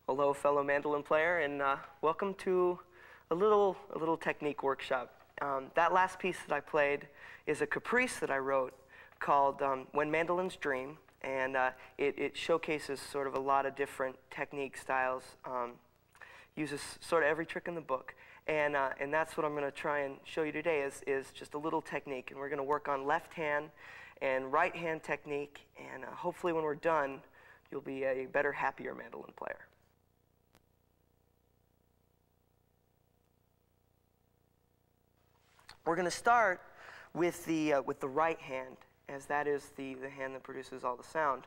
Hello, fellow mandolin player, and welcome to a little technique workshop. That last piece that I played is a caprice that I wrote called When Mandolins Dream, and it showcases sort of a lot of different technique styles, uses sort of every trick in the book, and that's what I'm going to try and show you today is just a little technique, and we're going to work on left hand and right hand technique, and hopefully when we're done, you'll be a better, happier mandolin player. We're going to start with the right hand, as that is the hand that produces all the sound,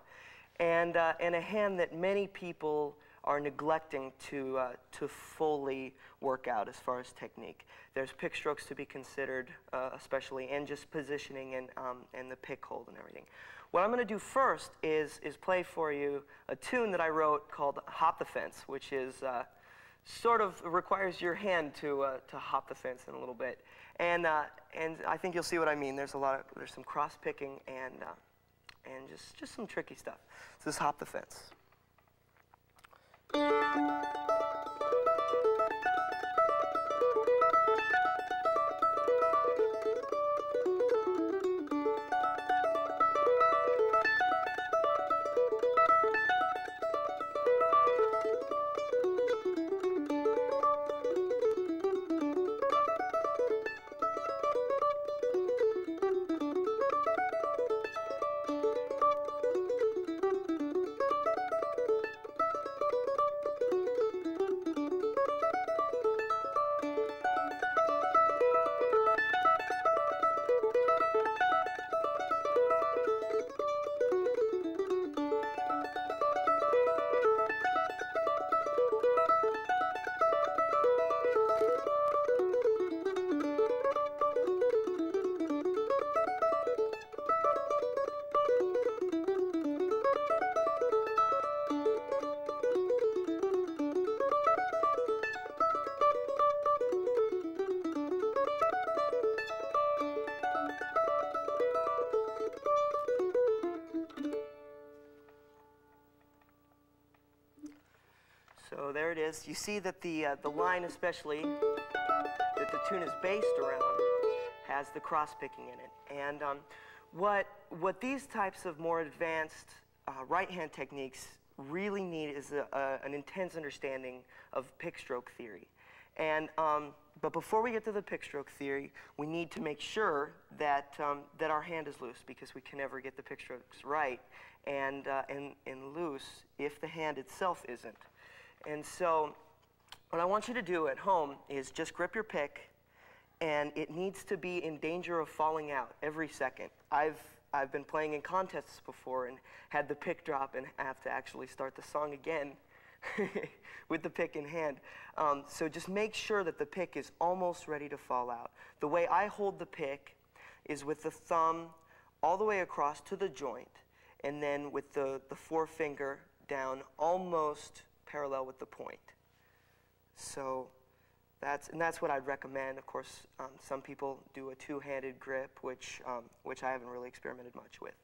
and a hand that many people are neglecting to fully work out as far as technique. There's pick strokes to be considered, especially, and just positioning and the pick hold and everything. What I'm going to do first is play for you a tune that I wrote called "Hop the Fence," which is sort of requires your hand to hop the fence in a little bit. And I think you'll see what I mean. There's some cross picking and just some tricky stuff. So this is "Hop the Fence." So there it is. You see that the line, especially, that the tune is based around, has the cross-picking in it. And what these types of more advanced right-hand techniques really need is an intense understanding of pick stroke theory. And but before we get to the pick stroke theory, we need to make sure that that our hand is loose, because we can never get the pick strokes right and loose if the hand itself isn't. And so what I want you to do at home is just grip your pick, and it needs to be in danger of falling out every second. I've been playing in contests before and had the pick drop and have to actually start the song again with the pick in hand. So just make sure that the pick is almost ready to fall out. The way I hold the pick is with the thumb all the way across to the joint, and then with the forefinger down almost parallel with the point. So That's what I'd recommend. Of course, some people do a two-handed grip, which I haven't really experimented much with.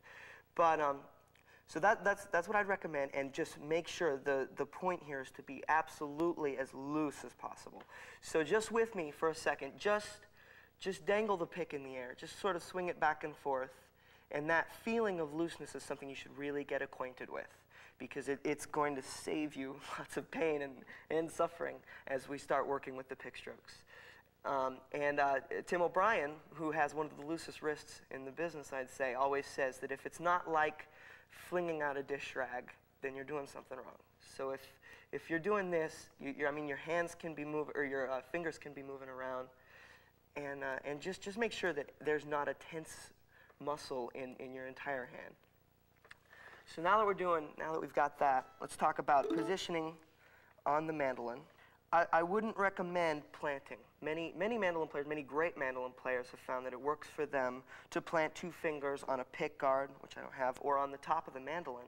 But so that's what I'd recommend, and just make sure the point here is to be absolutely as loose as possible. So just with me for a second, just dangle the pick in the air, just sort of swing it back and forth, and that feeling of looseness is something you should really get acquainted with, because it's going to save you lots of pain and suffering as we start working with the pick strokes. Tim O'Brien, who has one of the loosest wrists in the business, I'd say, always says that if it's not like flinging out a dish rag, then you're doing something wrong. So if you're doing this, I mean, your hands can be moving, or your fingers can be moving around, and just make sure that there's not a tense muscle in your entire hand. So now that we've got that, let's talk about positioning on the mandolin. I wouldn't recommend planting. Many mandolin players, many great mandolin players have found that it works for them to plant two fingers on a pick guard, which I don't have, or on the top of the mandolin.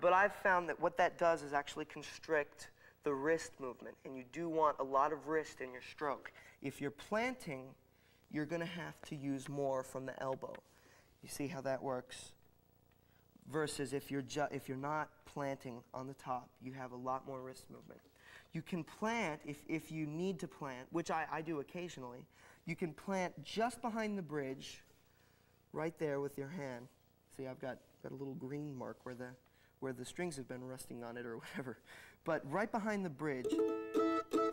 But I've found that what that does is actually constrict the wrist movement, and you do want a lot of wrist in your stroke. If you're planting, you're going to have to use more from the elbow. You see how that works? Versus if you're not planting on the top, you have a lot more wrist movement. You can plant, if you need to plant, which I do occasionally, you can plant just behind the bridge, right there with your hand. See, I've got a little green mark where the strings have been resting on it or whatever. But right behind the bridge,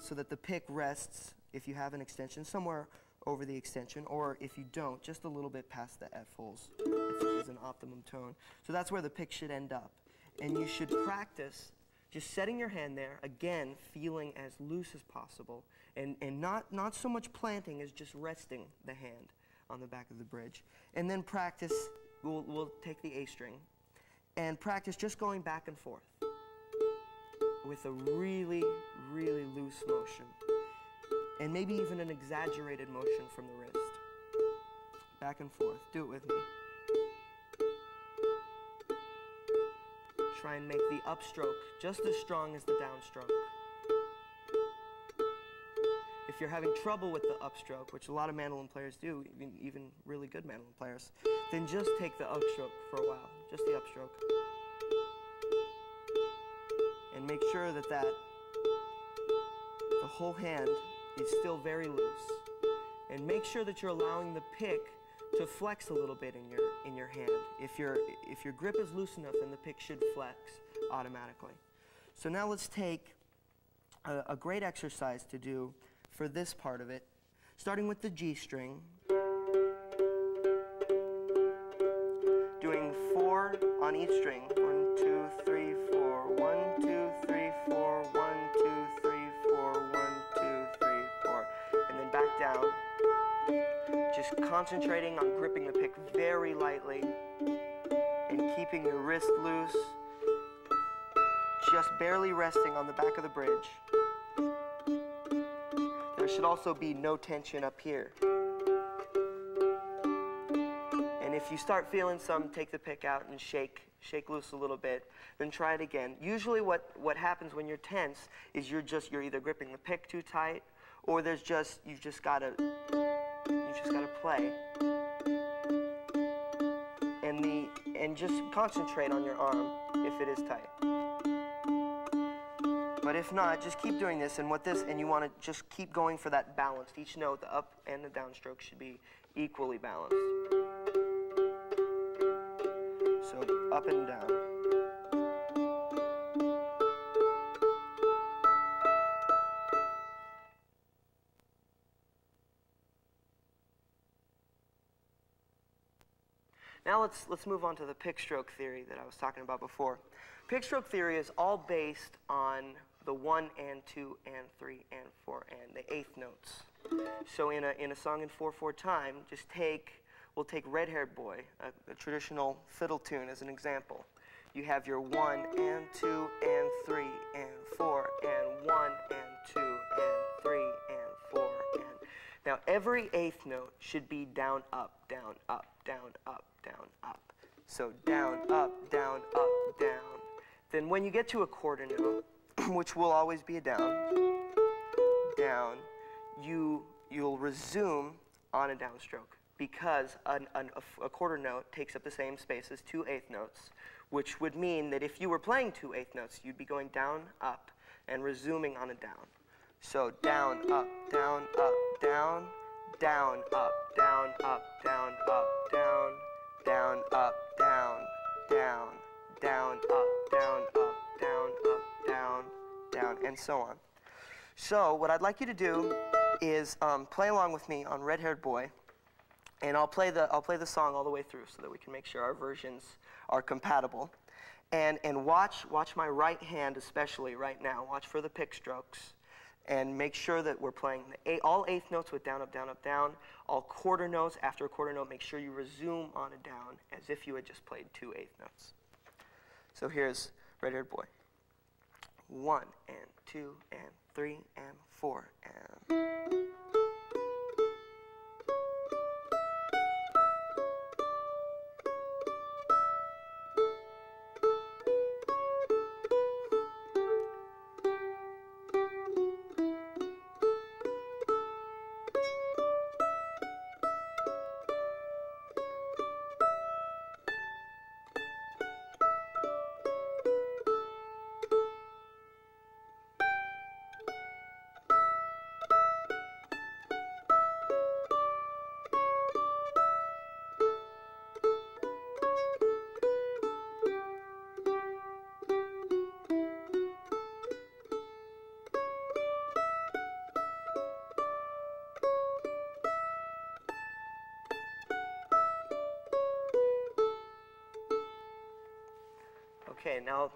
so that the pick rests, if you have an extension, somewhere over the extension, or if you don't, just a little bit past the F holes, if it is an optimum tone. So that's where the pick should end up. And you should practice just setting your hand there, again, feeling as loose as possible, and not so much planting as just resting the hand on the back of the bridge. And then practice, we'll take the A string, and practice just going back and forth with a really, really loose motion, and maybe even an exaggerated motion from the wrist. Back and forth. Do it with me. Try and make the upstroke just as strong as the downstroke. If you're having trouble with the upstroke, which a lot of mandolin players do, even really good mandolin players, then just take the upstroke for a while, just the upstroke. And make sure that the whole hand is still very loose. And make sure that you're allowing the pick to flex a little bit in your hand. If your grip is loose enough, then the pick should flex automatically. So now let's take a great exercise to do for this part of it, starting with the G string, doing 4 on each string. 1, 2, 3, 4. 1, 2, 3, 4. 1, 2, 3, 4. 1, 2, 3, 4. And then back down. Just concentrating on gripping the pick very lightly and keeping your wrist loose, just barely resting on the back of the bridge. There should also be no tension up here. And if you start feeling some, take the pick out and shake loose a little bit, then try it again. Usually what happens when you're tense is you're either gripping the pick too tight, or you've just got to play. And just concentrate on your arm if it is tight. But if not, just keep doing this, and you want to just keep going for that balance. Each note, the up and the downstroke, should be equally balanced. So up and down. Now let's move on to the pick stroke theory that I was talking about before. Pick stroke theory is all based on the 1 and 2 and 3 and 4 and the eighth notes. So in a song in 4/4 time, we'll take Red Haired Boy, a traditional fiddle tune, as an example. You have your 1 and 2 and 3 and 4 and 1 and 2 and 3 and 4 and. Now every eighth note should be down, up, down, up, down, up, down, up. So down, up, down, up, down. Then when you get to a quarter note, which will always be a down, down, you'll resume on a downstroke, because a quarter note takes up the same space as 2 eighth notes, which would mean that if you were playing 2 eighth notes, you'd be going down, up, and resuming on a down. So down, up, down, up, down, down, up, down, up, down, up, down, down, up, down, down, down, up, down, up, down, up, down, down, and so on. So what I'd like you to do is play along with me on Red-Haired Boy, and I'll play the song all the way through so that we can make sure our versions are compatible. And watch my right hand, especially right now. Watch for the pick strokes, and make sure that we're playing all eighth notes with down, up, down, up, down. All quarter notes, after a quarter note, make sure you resume on a down as if you had just played 2 eighth notes. So here's Red-Haired Boy. 1 and 2 and 3 and 4 and... Okay, now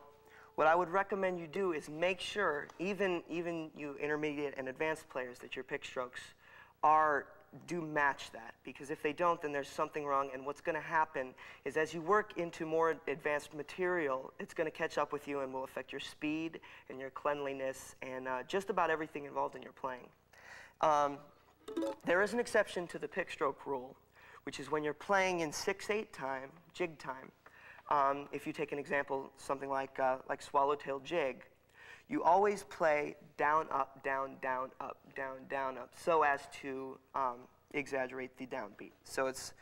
what I would recommend you do is make sure, even you intermediate and advanced players, that your pick strokes do match that. Because if they don't, then there's something wrong, and what's going to happen is as you work into more advanced material, it's going to catch up with you and will affect your speed and your cleanliness and just about everything involved in your playing. There is an exception to the pick stroke rule, which is when you're playing in 6/8 time, jig time. If you take an example, something like swallowtail jig, you always play down, up, down, down, up, down, down, up, so as to exaggerate the downbeat. So it's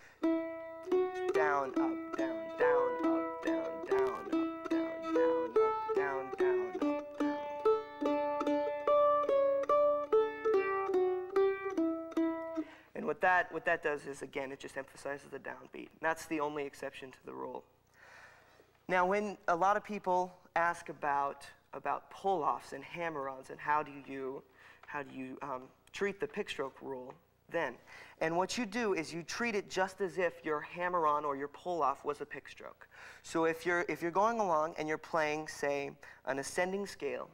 down, up, down, down, up, down, down, up, down, down, up, down, down, up, down. And what that does is, again, it just emphasizes the downbeat. That's the only exception to the rule. Now, when a lot of people ask about pull-offs and hammer-ons and how do you treat the pick stroke rule then, and what you do is you treat it just as if your hammer-on or your pull-off was a pick stroke. So if you're going along and you're playing, say, an ascending scale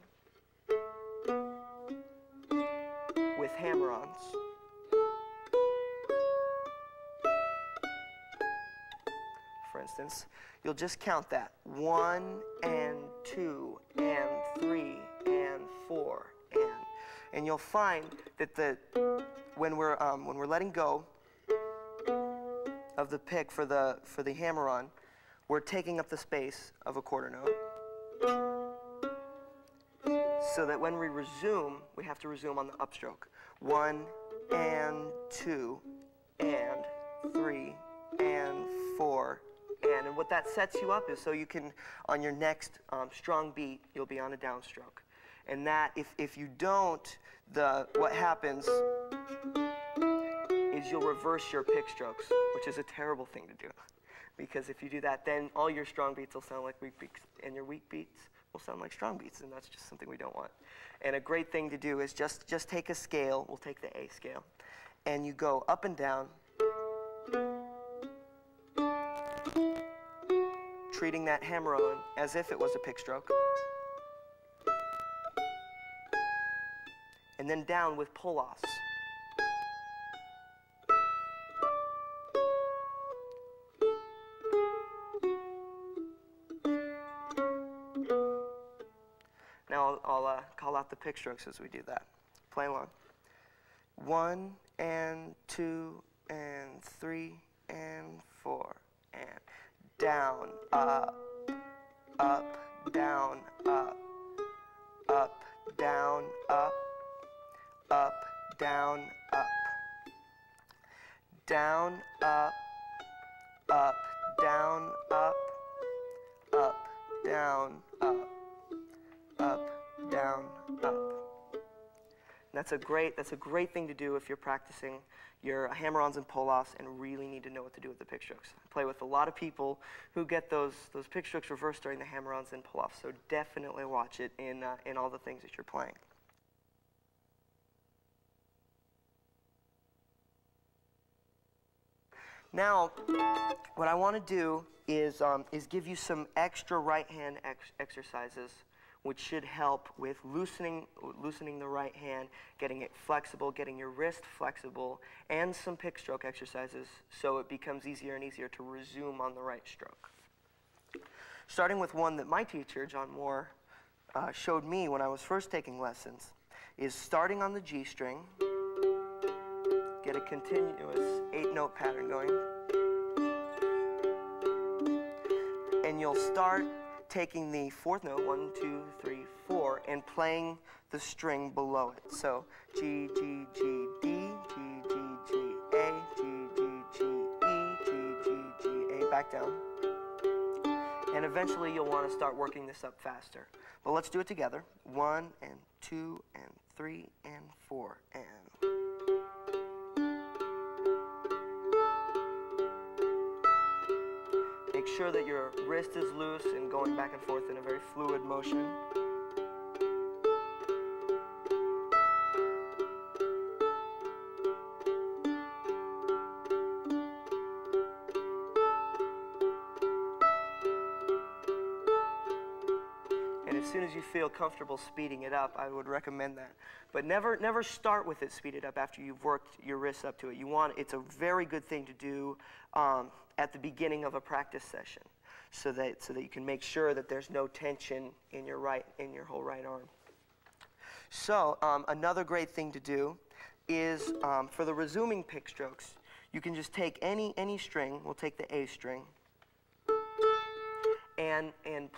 with hammer-ons, for instance, you'll just count that. 1 and 2 and 3 and 4 and you'll find that when we're letting go of the pick for the hammer-on, we're taking up the space of a quarter note. So that when we resume, we have to resume on the upstroke. 1 and 2 and 3 and 4. And what that sets you up is so you can, on your next strong beat, you'll be on a downstroke. And that, if you don't, what happens is you'll reverse your pick strokes, which is a terrible thing to do. Because if you do that, then all your strong beats will sound like weak beats, and your weak beats will sound like strong beats, and that's just something we don't want. And a great thing to do is just take a scale, we'll take the A scale, and you go up and down, treating that hammer-on as if it was a pick stroke, and then down with pull-offs. Now I'll call out the pick strokes as we do that. Play along. 1 and 2 and 3 and 4 and down, up, up, down, up, down, up, down, up. Down, up, up, down, up, up, down, up, up, down, up. And that's a great thing to do if you're practicing your hammer-ons and pull-offs and really need to know what to do with the pick strokes. I play with a lot of people who get those pick strokes reversed during the hammer-ons and pull-offs, so definitely watch it in all the things that you're playing. Now, what I want to do is give you some extra right hand exercises which should help with loosening the right hand, getting it flexible, getting your wrist flexible, and some pick stroke exercises so it becomes easier and easier to resume on the right stroke. Starting with one that my teacher, John Moore, showed me when I was first taking lessons, is starting on the G string, get a continuous 8-note pattern going, and you'll start taking the 4th note, 1, 2, 3, 4, and playing the string below it. So G, G, G, D, G, G, G, A, G, G, G, E, G, G, G, A, back down. And eventually you'll want to start working this up faster. But let's do it together. 1 and 2 and 3 and 4 and... Make sure that your wrist is loose and going back and forth in a very fluid motion. And as soon as you feel comfortable speeding it up, I would recommend that. But never start with it speeded up after you've worked your wrists up to it. It's a very good thing to do at the beginning of a practice session, so that you can make sure that there's no tension in your whole right arm. So another great thing to do is for the resuming pick strokes, you can just take any string. We'll take the A string and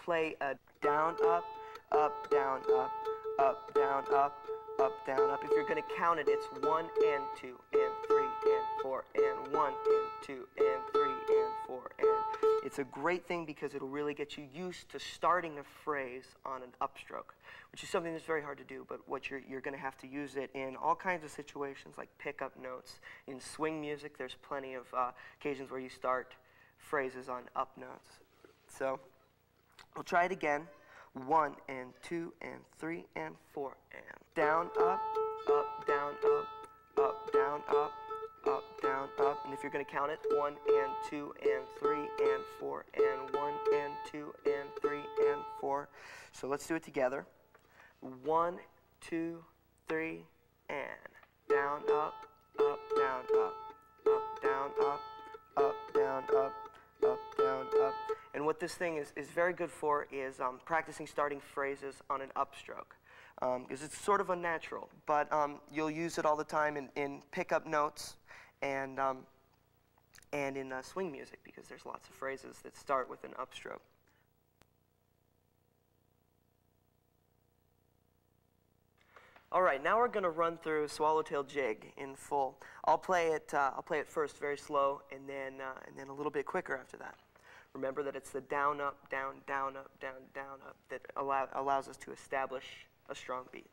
play a down, up, up, down, up, up, down, up, up, down, up. If you're going to count it, it's 1 and 2 and 3 and 4 and 1 and 2 and 3 and 4 and... It's a great thing because it'll really get you used to starting a phrase on an upstroke, which is something that's very hard to do, but what you're going to have to use it in all kinds of situations like pickup notes. In swing music, there's plenty of occasions where you start phrases on up notes. So we'll try it again. 1 and 2 and 3 and 4 and down, up, down, up, down, up, down, up. And if you're going to count it, 1 and 2 and 3 and 4 and 1 and 2 and 3 and 4. So let's do it together. 1, 2, 3, and down, up, down, up, down, up, down, up, down, up. And what this thing is very good for is practicing starting phrases on an upstroke. Because it's sort of unnatural, but you'll use it all the time in pickup notes and in swing music, because there's lots of phrases that start with an upstroke. All right, now we're going to run through Swallowtail Jig in full. I'll play it first very slow, and then a little bit quicker after that. Remember that it's the down, up, down, down, up, down, down, up that allows us to establish a strong beat.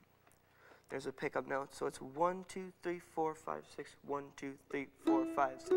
There's a pickup note, so it's 1, 2, 3, 4, 5, 6, 1, 2, 3, 4, 5, 6.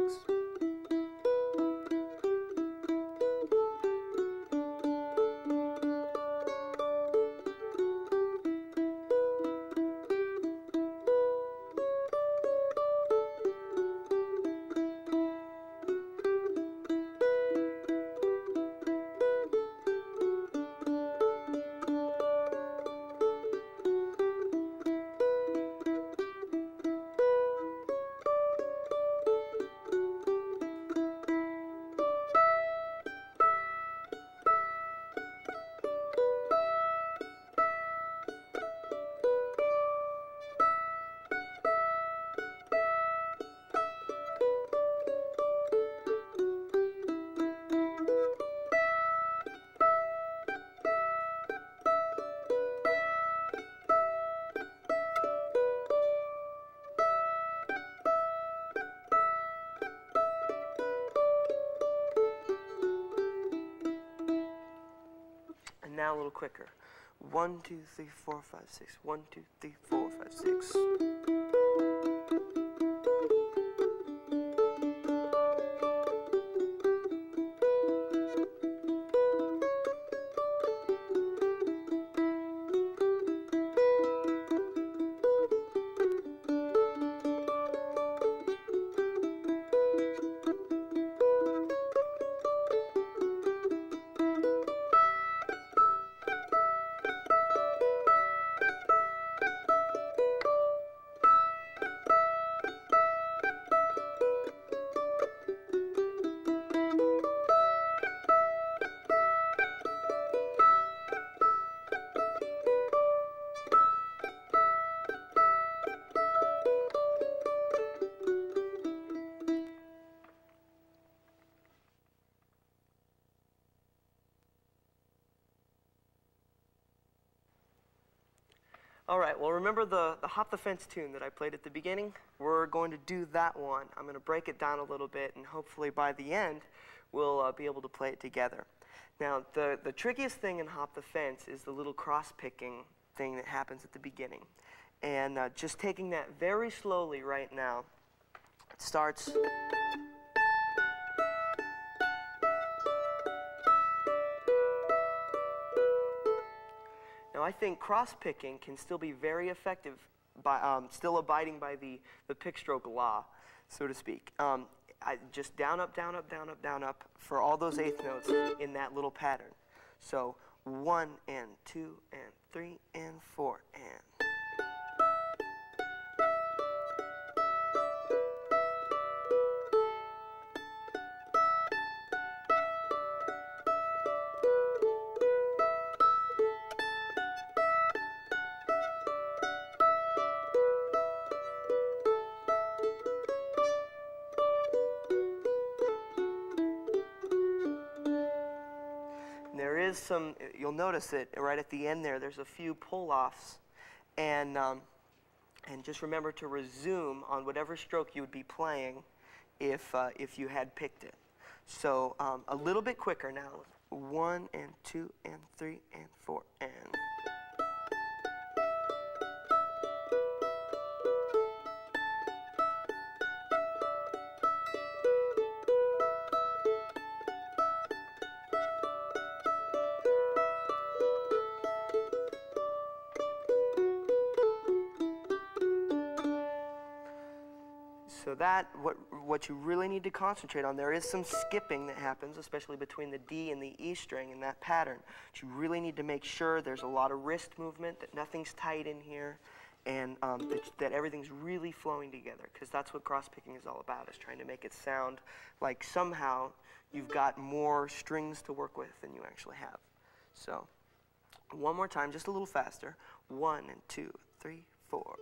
now a little quicker. 1, 2, 3, 4, 5, 6. 1, 2, 3, 4, 5, 6. All right, well, remember the Hop the Fence tune that I played at the beginning? We're going to do that one. I'm going to break it down a little bit, and hopefully by the end, we'll be able to play it together. Now, the trickiest thing in Hop the Fence is the little cross-picking thing that happens at the beginning. And just taking that very slowly right now, it starts... Now, I think cross-picking can still be very effective by still abiding by the pick stroke law, so to speak. Just down, up, down, up, down, up, down, up for all those eighth notes in that little pattern. So 1 and 2 and 3 and 4 and... There is some, you'll notice it right at the end there, there's a few pull-offs, and just remember to resume on whatever stroke you would be playing if you had picked it. So a little bit quicker now. 1 and 2 and 3 and 4 and... So that, what you really need to concentrate on, there is some skipping that happens, especially between the D and the E string in that pattern. But you really need to make sure there's a lot of wrist movement, that nothing's tight in here, and that everything's really flowing together, because that's what cross-picking is all about, is trying to make it sound like somehow you've got more strings to work with than you actually have. So one more time, just a little faster. 1 and 2, 3, 4.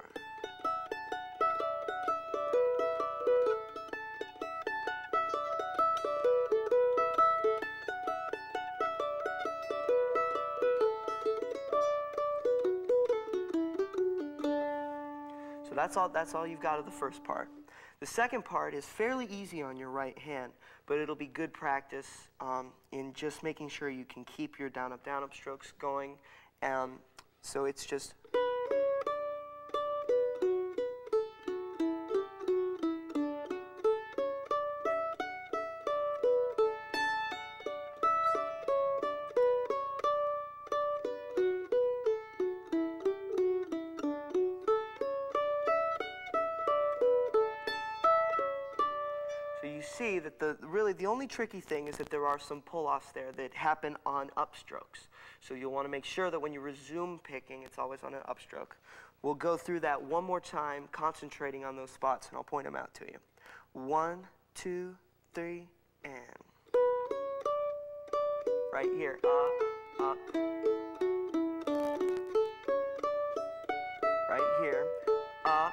So that's all you've got of the first part. The second part is fairly easy on your right hand, but it'll be good practice in just making sure you can keep your down, up strokes going. So it's just... So you see that really the only tricky thing is that there are some pull-offs there that happen on upstrokes. So you'll want to make sure that when you resume picking, it's always on an upstroke. We'll go through that one more time, concentrating on those spots, and I'll point them out to you. 1, 2, 3, and... Right here, up. Right here, up.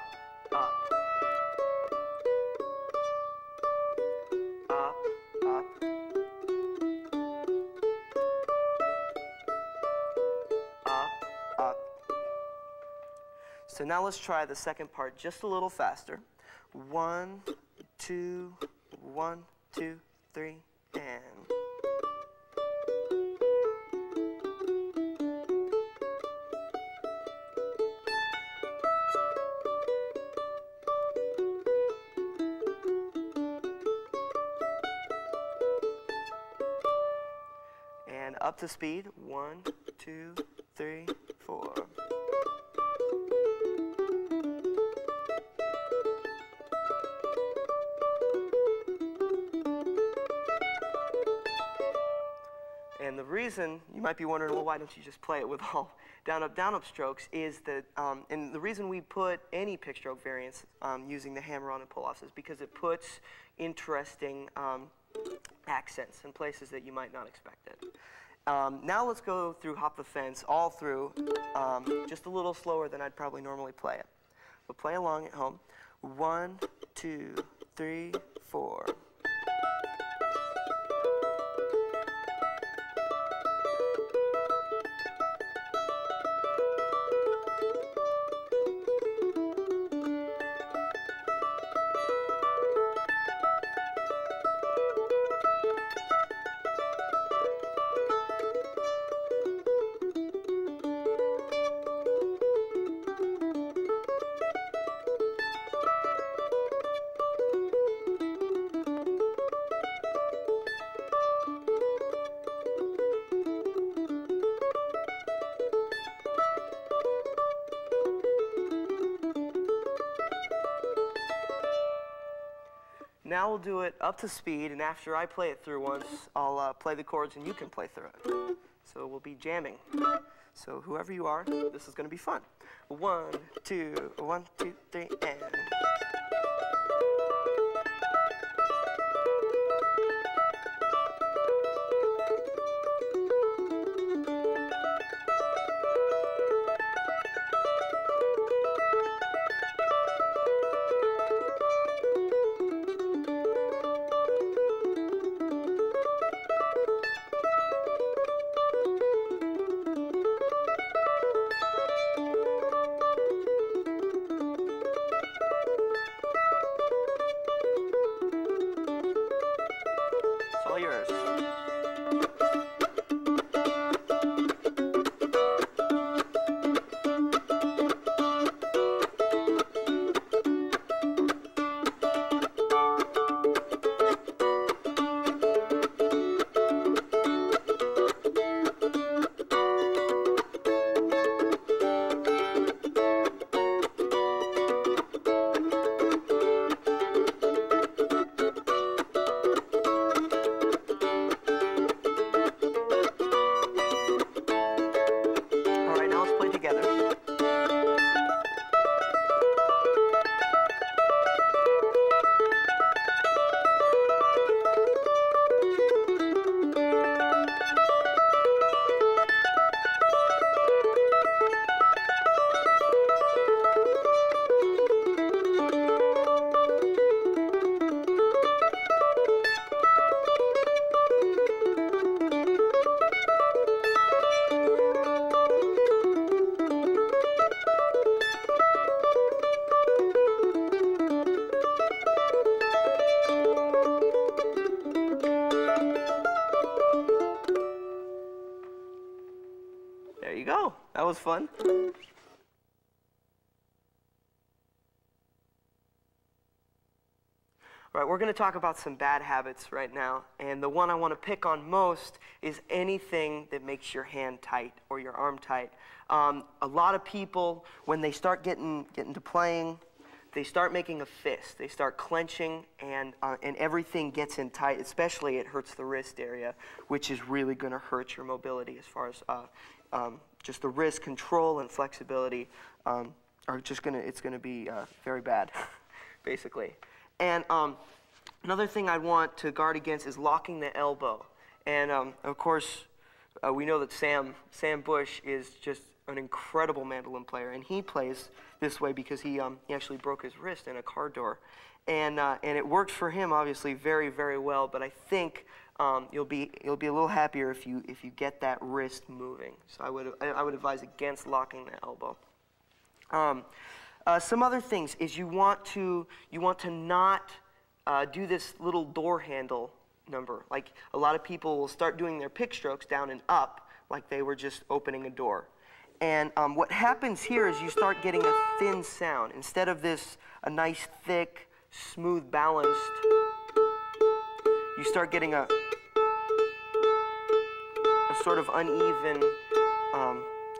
So now let's try the second part just a little faster. 1, 2, 1, 2, 3, and... And up to speed, 1, 2, 3, 4. And the reason, you might be wondering, well, why don't you just play it with all down, up strokes, is that, and the reason we put any pick stroke variants using the hammer-on and pull-offs is because it puts interesting accents in places that you might not expect it. Now let's go through Hop the Fence, all through, just a little slower than I'd probably normally play it. But play along at home. 1, 2, 3, 4. Now we'll do it up to speed, and after I play it through once, I'll play the chords and you can play through it. So we'll be jamming. So whoever you are, this is going to be fun. 1, 2, 1, 2, 3, and... all yours. There you go. That was fun. All right, we're going to talk about some bad habits right now, and the one I want to pick on most is anything that makes your hand tight or your arm tight. A lot of people, when they start getting to playing, they start making a fist. They start clenching, and everything gets in tight. Especially, it hurts the wrist area, which is really going to hurt your mobility as far as just the wrist control and flexibility are just it's going to be very bad, basically. And another thing I want to guard against is locking the elbow. And of course, we know that Sam Bush is just an incredible mandolin player, and he plays this way because he actually broke his wrist in a car door, and it works for him obviously very, very well. But I think you'll be a little happier if you get that wrist moving. So I would advise against locking the elbow. Some other things is you want to not do this little door handle number. Like a lot of people will start doing their pick strokes down and up like they were just opening a door. And what happens here is you start getting a thin sound. Instead of a nice, thick, smooth, balanced, you start getting a sort of uneven.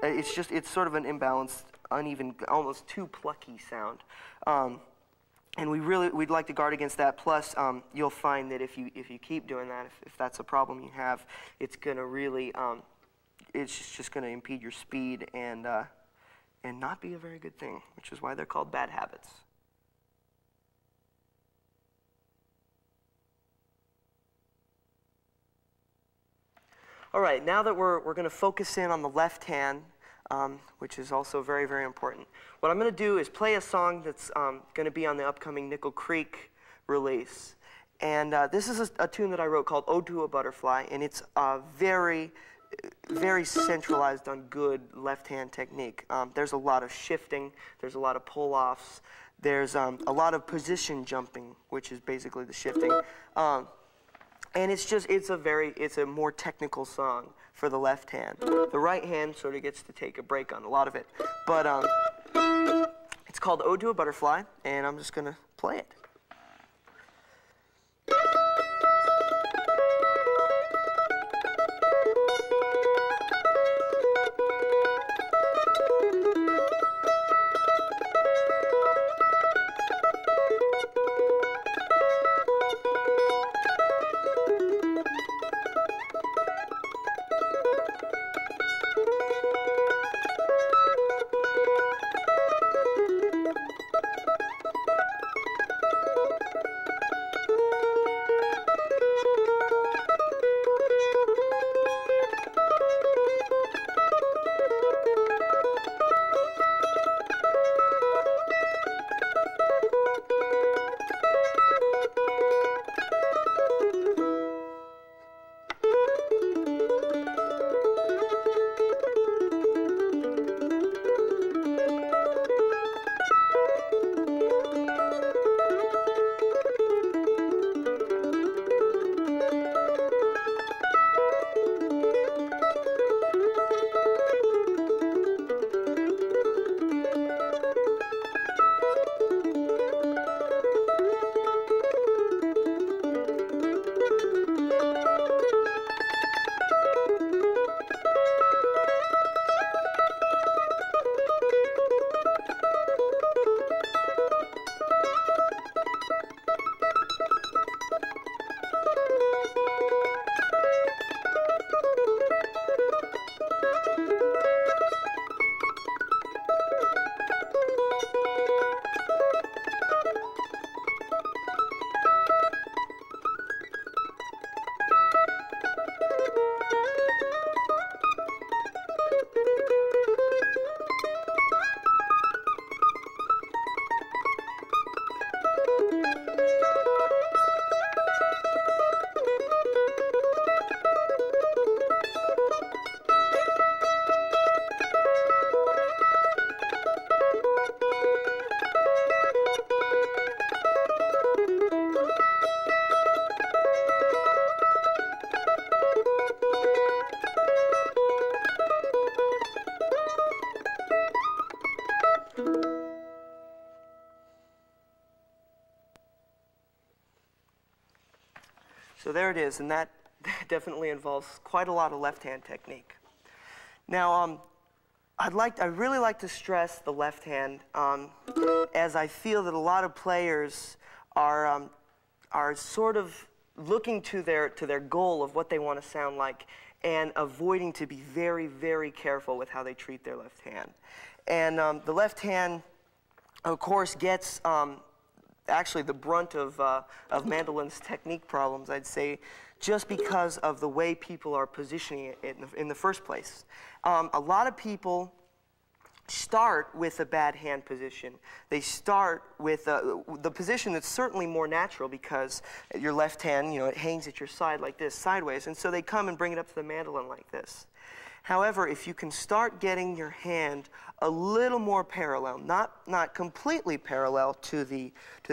It's sort of an imbalanced, uneven, almost too plucky sound. And we'd like to guard against that. Plus, you'll find that if you keep doing that, if that's a problem you have, it's going to really, it's just going to impede your speed and not be a very good thing, which is why they're called bad habits. All right, now that we're going to focus in on the left hand, which is also very, very important. What I'm going to do is play a song that's going to be on the upcoming Nickel Creek release. And this is a tune that I wrote called Ode to a Butterfly, and it's very, very centralized on good left-hand technique. There's a lot of shifting, there's a lot of pull-offs, there's a lot of position jumping, which is basically the shifting. And it's a more technical song for the left hand. The right hand sort of gets to take a break on a lot of it. But it's called Ode to a Butterfly, and I'm just going to play it. So there it is, and that definitely involves quite a lot of left-hand technique. Now, I'd really like to stress the left hand, as I feel that a lot of players are sort of looking to their goal of what they want to sound like, and avoiding to be very, very careful with how they treat their left hand. And the left hand, of course, gets actually the brunt of mandolin's technique problems, I'd say, just because of the way people are positioning it in the first place. A lot of people start with a bad hand position. They start with the position that's certainly more natural, because your left hand, it hangs at your side like this, sideways, and so they come and bring it up to the mandolin like this. However, if you can start getting your hand a little more parallel, not completely parallel to the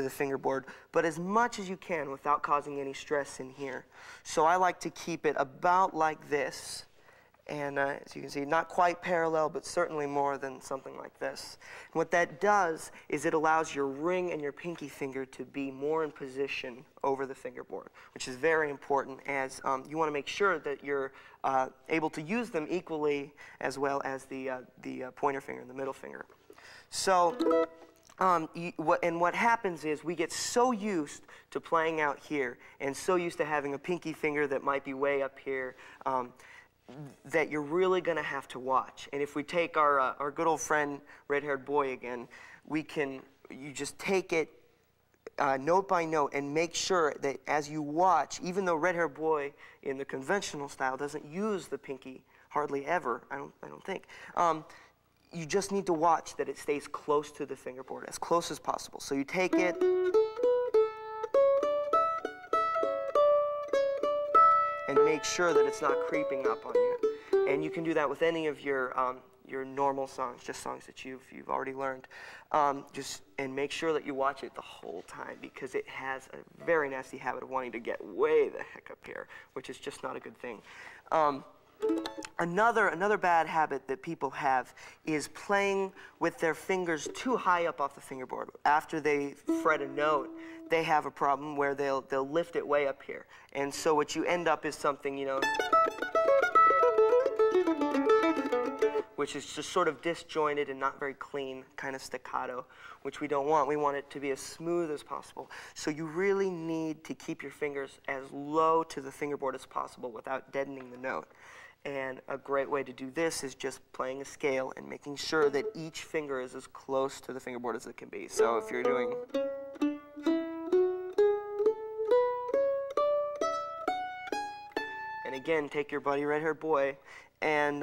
fingerboard, but as much as you can without causing any stress in here. So I like to keep it about like this, And as you can see, not quite parallel, but certainly more than something like this. And what that does is it allows your ring and your pinky finger to be more in position over the fingerboard, which is very important, as you want to make sure that you're able to use them equally, as well as the pointer finger and the middle finger. So what happens is we get so used to playing out here and so used to having a pinky finger that might be way up here that you're really going to have to watch. And if we take our good old friend red-haired boy again, you just take it note by note and make sure that as you watch, even though red-haired boy in the conventional style doesn't use the pinky hardly ever, I don't think, you just need to watch that it stays close to the fingerboard, as close as possible. So you take it, and make sure that it's not creeping up on you. And you can do that with any of your normal songs, just songs that you've already learned. And make sure that you watch it the whole time, because it has a very nasty habit of wanting to get way the heck up here, which is just not a good thing. Another bad habit that people have is playing with their fingers too high up off the fingerboard. After they fret a note, they have a problem where they'll lift it way up here. And so what you end up is something, which is just sort of disjointed and not very clean, kind of staccato, which we don't want. We want it to be as smooth as possible. So you really need to keep your fingers as low to the fingerboard as possible without deadening the note. And a great way to do this is just playing a scale and making sure that each finger is as close to the fingerboard as it can be. So if you're doing... And again, take your buddy red-haired boy and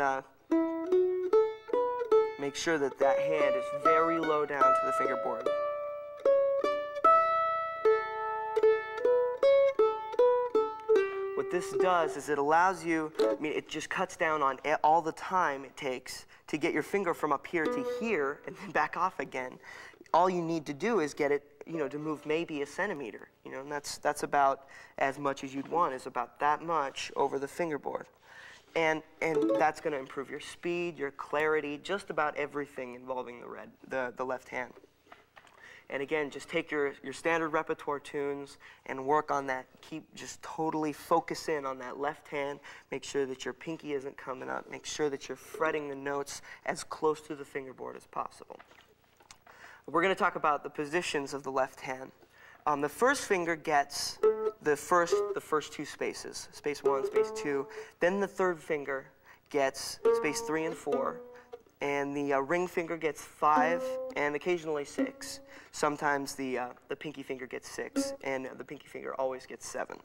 make sure that that hand is very low down to the fingerboard. What this does is it allows you, it just cuts down on all the time it takes to get your finger from up here to here and then back off again. All you need to do is get it, to move maybe a centimeter, and that's about as much as you'd want, is about that much over the fingerboard. And that's going to improve your speed, your clarity, just about everything involving the left hand. And again, just take your standard repertoire tunes and work on that. Just totally focus in on that left hand. Make sure that your pinky isn't coming up. Make sure that you're fretting the notes as close to the fingerboard as possible. We're going to talk about the positions of the left hand. The first finger gets the first two spaces, space 1, space 2. Then the third finger gets space 3 and 4. And the ring finger gets 5 and occasionally 6. Sometimes the pinky finger gets 6, and the pinky finger always gets 7.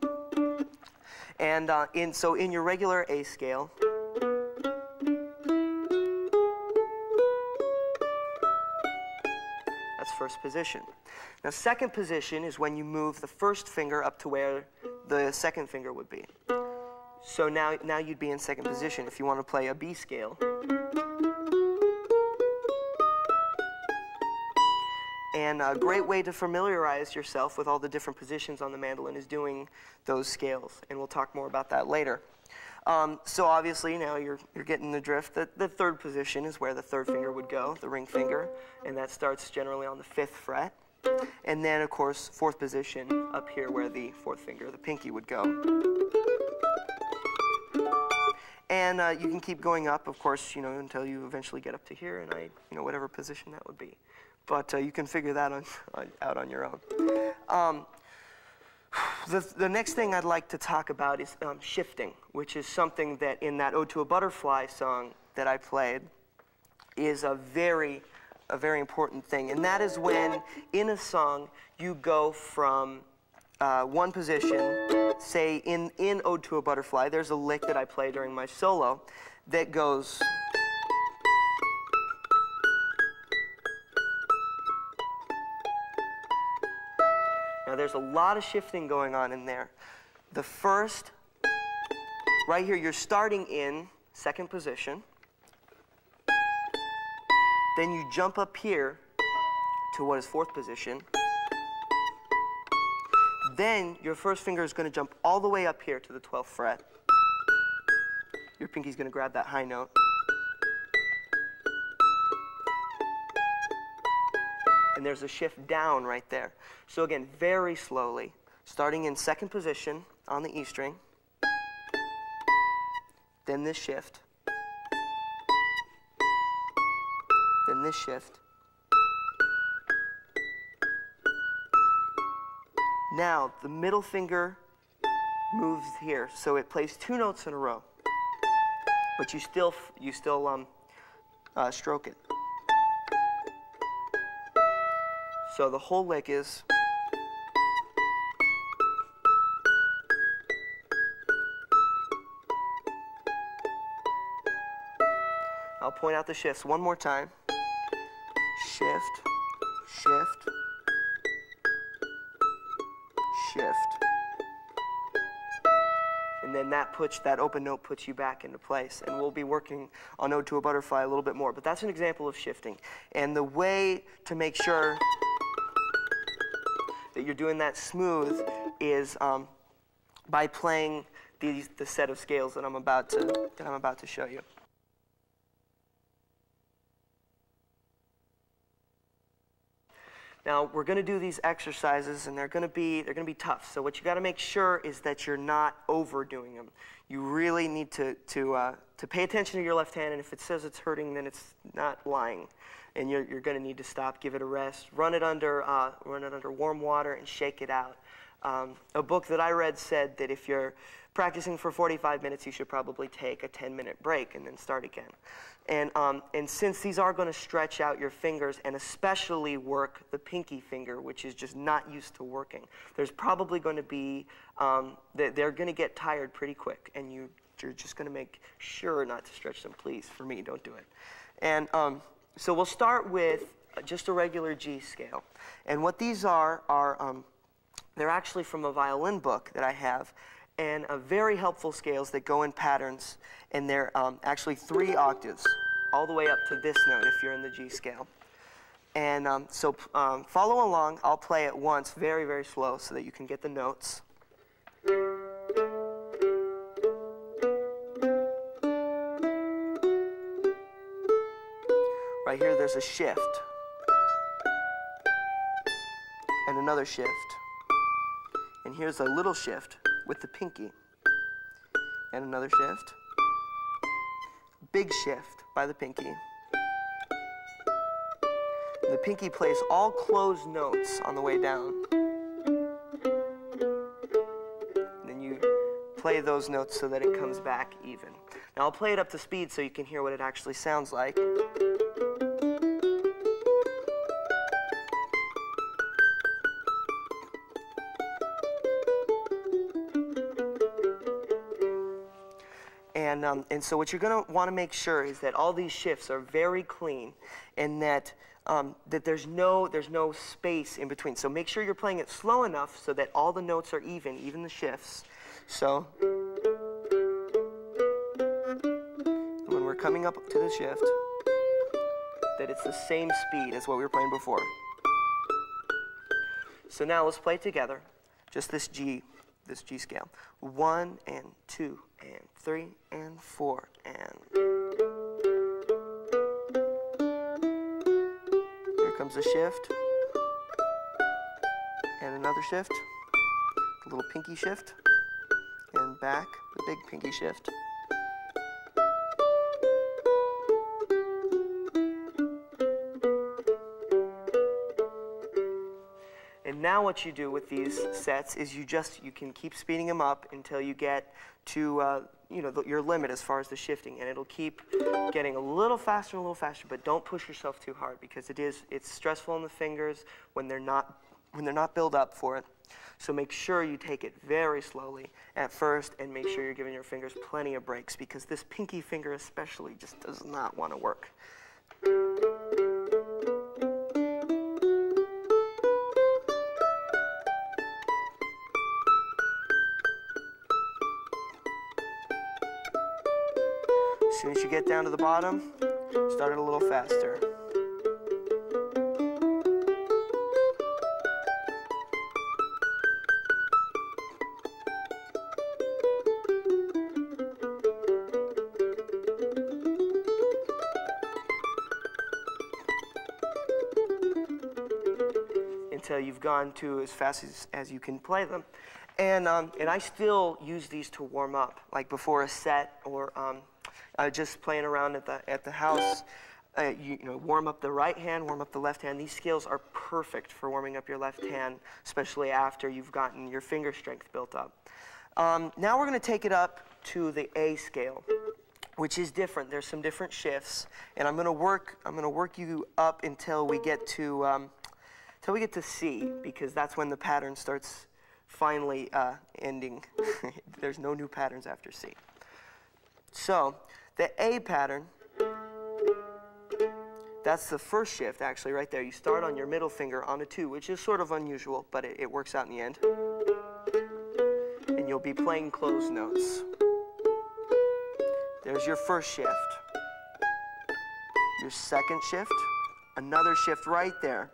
And so in your regular A scale, that's first position. Now second position is when you move the first finger up to where the second finger would be. So now you'd be in second position if you want to play a B scale. And a great way to familiarize yourself with all the different positions on the mandolin is doing those scales, and we'll talk more about that later. So obviously now you're getting the drift. The third position is where the third finger would go, the ring finger, and that starts generally on the 5th fret. And then, of course, fourth position up here where the fourth finger, the pinky, would go. And you can keep going up, of course, until you eventually get up to here, and whatever position that would be. But you can figure that out on your own. The next thing I'd like to talk about is shifting, which is something that in that Ode to a Butterfly song that I played is a very important thing. And that is when, in a song, you go from one position, say in Ode to a Butterfly, there's a lick that I play during my solo that goes... Now there's a lot of shifting going on in there. The first, right here, you're starting in second position. Then you jump up here to what is fourth position. Then your first finger is going to jump all the way up here to the 12th fret. your pinky's going to grab that high note. And there's a shift down right there. So again, very slowly, starting in second position on the E string, then this shift, then this shift. Now, the middle finger moves here, so it plays 2 notes in a row, but you still stroke it. So the whole lick is I'll point out the shifts one more time. Shift, shift, shift. And then that open note puts you back into place. And we'll be working on Ode to a Butterfly a little bit more. But that's an example of shifting. And the way to make sure that you're doing that smooth is by playing the set of scales that I'm about to show you. Now we're going to do these exercises, and they're going to be tough. So what you got to make sure is that you're not overdoing them. You really need to pay attention to your left hand, and if it says it's hurting, then it's not lying, and you're going to need to stop, give it a rest, run it under warm water, and shake it out. A book that I read said that if you're practicing for 45 minutes, you should probably take a 10-minute break and then start again. And since these are going to stretch out your fingers and especially work the pinky finger, which is just not used to working, there's probably going to be, they're going to get tired pretty quick, and you're just going to make sure not to stretch them. Please, for me, don't do it. And so we'll start with just a regular G scale. And what these are they're actually from a violin book that I have, and very helpful scales that go in patterns, and they're actually 3 octaves, all the way up to this note if you're in the G scale. And so follow along. I'll play it once very, very slow so that you can get the notes. Right here there's a shift, and another shift. And here's a little shift with the pinky, and another shift, big shift by the pinky. The pinky plays all closed notes on the way down. And then you play those notes so that it comes back even. Now I'll play it up to speed so you can hear what it actually sounds like. And so what you're going to want to make sure is that all these shifts are very clean, and that there's no space in between. So make sure you're playing it slow enough so that all the notes are even the shifts. So when we're coming up to the shift, that it's the same speed as what we were playing before. So now let's play together, just this G scale. 1 and 2 and 3 and 4 and. Here comes a shift and another shift, a little pinky shift, and back, the big pinky shift. And now what you do with these sets is you can keep speeding them up until you get to your limit as far as the shifting, and it'll keep getting a little faster, but don't push yourself too hard, because it's stressful on the fingers when they're not built up for it. So make sure you take it very slowly at first, and make sure you're giving your fingers plenty of breaks, because this pinky finger especially just does not want to work. As soon as you get down to the bottom, start it a little faster. until you've gone to as fast as you can play them. And I still use these to warm up, like before a set or just playing around at the house. You know, warm up the right hand, warm up the left hand. These scales are perfect for warming up your left hand, especially after you've gotten your finger strength built up. Now we're going to take it up to the A scale, which is different. There's some different shifts, and I'm going to work you up until we get to C, because that's when the pattern starts finally ending. There's no new patterns after C. So the A pattern, that's the first shift, actually, right there. You start on your middle finger on a 2, which is sort of unusual, but it works out in the end. And you'll be playing closed notes. There's your first shift. Your second shift, another shift right there.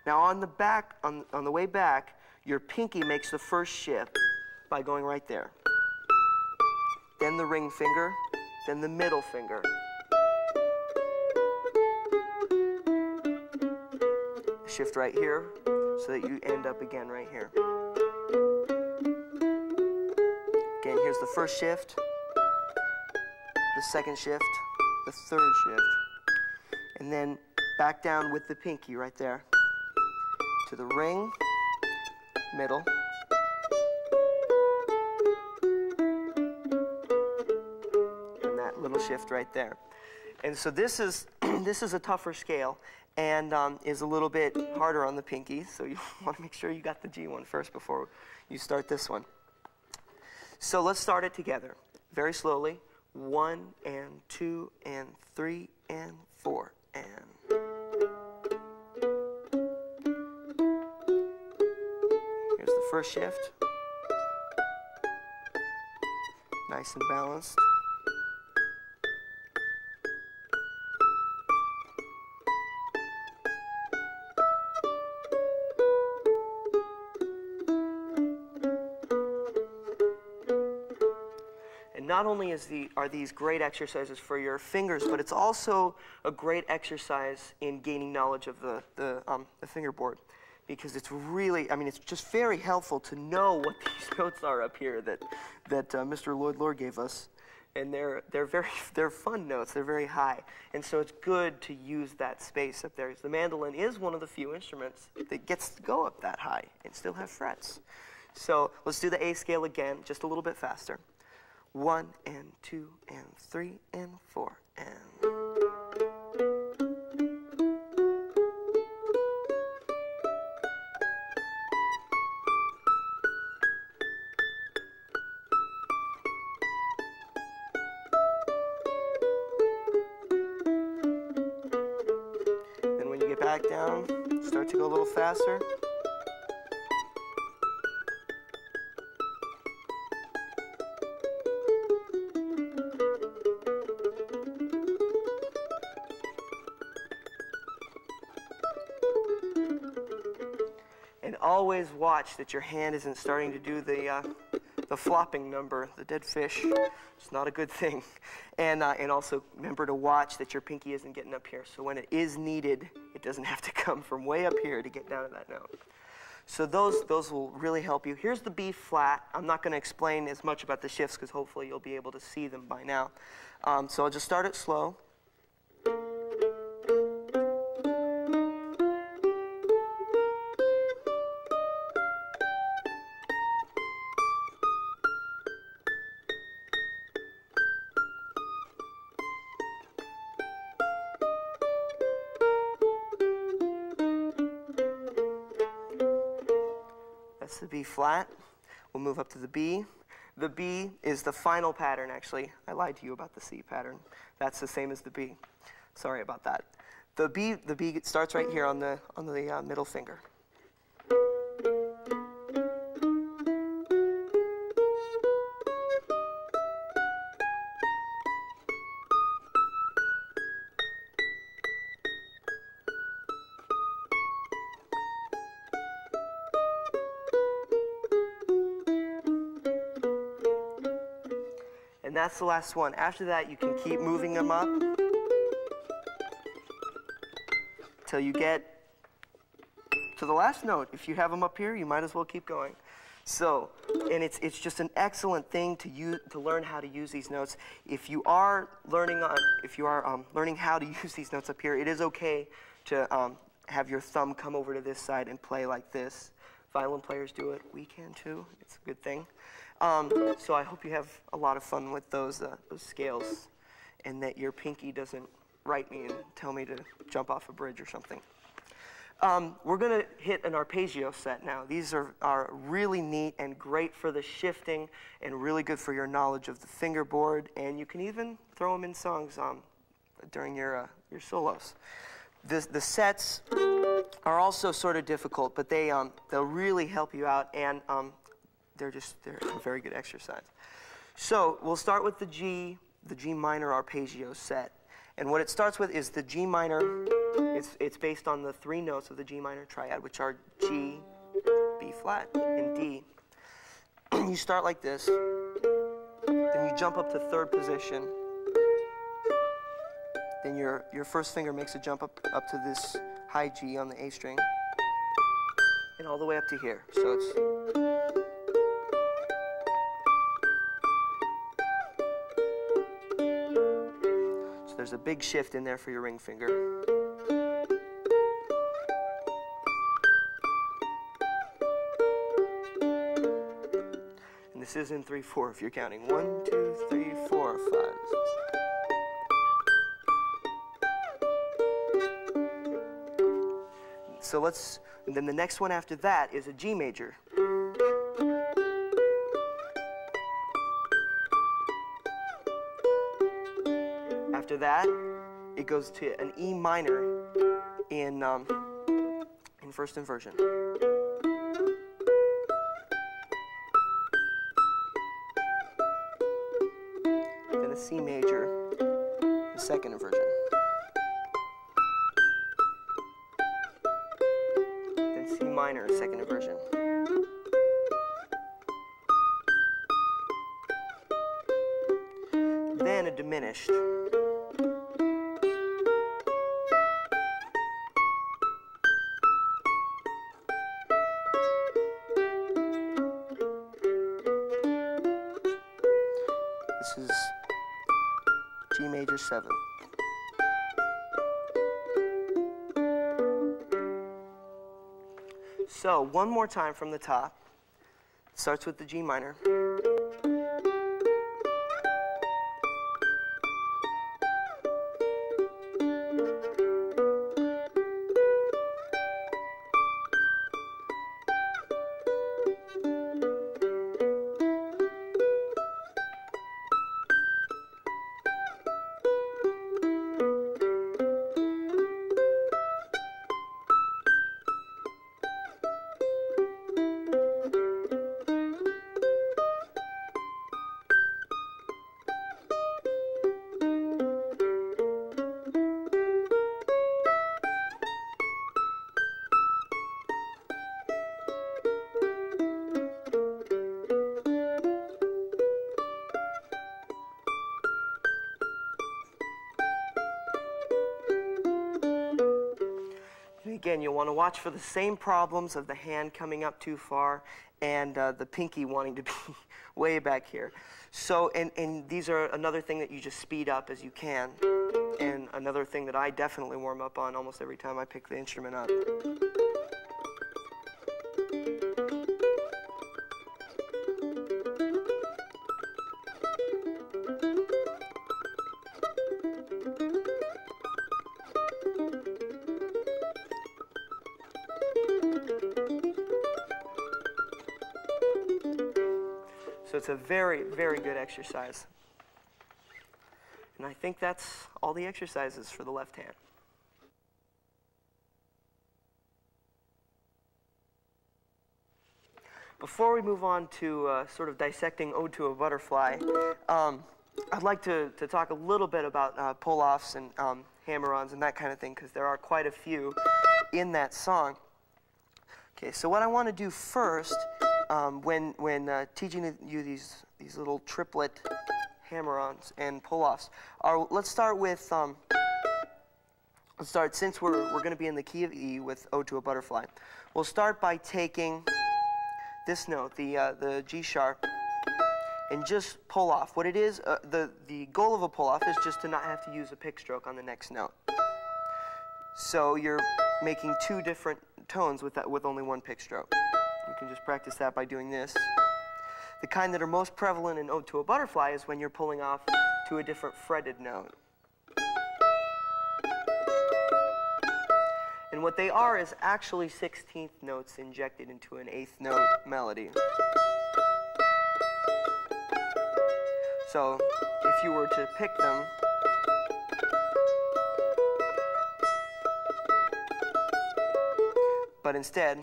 Now on the back, on the way back, your pinky makes the first shift by going right there. Then the ring finger, then the middle finger. Shift right here so that you end up again right here. Again, here's the first shift, the second shift, the third shift, and then back down with the pinky right there to the ring, middle, and that little shift right there. And so this is a tougher scale, and is a little bit harder on the pinky, so you want to make sure you got the G one first before you start this one. So let's start it together, very slowly. 1 and 2 and 3 and 4 and. Here's the first shift. Nice and balanced. Not only are these great exercises for your fingers, but it's also a great exercise in gaining knowledge of the fingerboard, because it's really, I mean, it's just very helpful to know what these notes are up here that Mr. Lloyd Lord gave us, and they're fun notes. They're very high, and so it's good to use that space up there. The mandolin is one of the few instruments that gets to go up that high and still have frets. So let's do the A scale again, just a little bit faster. 1 and 2 and 3 and 4 and. Then when you get back down, start to go a little faster. Always watch that your hand isn't starting to do the flopping number, the dead fish. It's not a good thing. And also remember to watch that your pinky isn't getting up here. So when it is needed, it doesn't have to come from way up here to get down to that note. So those will really help you. Here's the B flat. I'm not going to explain as much about the shifts because hopefully you'll be able to see them by now. So I'll just start it slow. That's the B flat. We'll move up to the B. The B is the final pattern, actually. I lied to you about the C pattern. That's the same as the B. Sorry about that. The B starts right here on the middle finger. And that's the last one. After that, you can keep moving them up until you get to to the last note. If you have them up here, you might as well keep going. So, and it's just an excellent thing to learn how to use these notes. If you are learning how to use these notes up here, it is okay to have your thumb come over to this side and play like this. Violin players do it. We can too. It's a good thing. So I hope you have a lot of fun with those scales, and that your pinky doesn't write me and tell me to jump off a bridge or something. We're going to hit an arpeggio set now. These are really neat and great for the shifting and really good for your knowledge of the fingerboard, and you can even throw them in songs during your solos. The sets are also sort of difficult, but they'll really help you out, and they're a very good exercise. So we'll start with the G minor arpeggio set. And what it starts with is the G minor. It's based on the 3 notes of the G minor triad, which are G, B flat, and D. You start like this, then you jump up to 3rd position. Then your first finger makes a jump up to this high G on the A string, and all the way up to here. So it's there's a big shift in there for your ring finger. And this is in 3/4 if you're counting. 1, 2, 3, 4, 5. So and then the next one after that is a G major. After that, it goes to an E minor in 1st inversion. Then a C major in 2nd inversion. Then C minor, 2nd inversion. Then a diminished. This is G major 7. So one more time from the top. It starts with the G minor. Again, you'll want to watch for the same problems of the hand coming up too far and the pinky wanting to be way back here. So, and these are another thing that you just speed up as you can, and another thing that I definitely warm up on almost every time I pick the instrument up. So it's a very, very good exercise. And I think that's all the exercises for the left hand. Before we move on to sort of dissecting Ode to a Butterfly, I'd like to talk a little bit about pull-offs and hammer-ons and that kind of thing, because there are quite a few in that song. Okay, so what I want to do first, when teaching you these little triplet hammer-ons and pull-offs, let's start with let's start, since we're going to be in the key of E with Ode to a Butterfly, we'll start by taking this note, the G sharp, and just pull off. What it is, the goal of a pull off is just to not have to use a pick stroke on the next note. So you're making two different tones with only one pick stroke. You can just practice that by doing this. The kind that are most prevalent in Ode to a Butterfly is when you're pulling off to a different fretted note. And what they are is actually 16th notes injected into an 8th note melody. So if you were to pick them, but instead,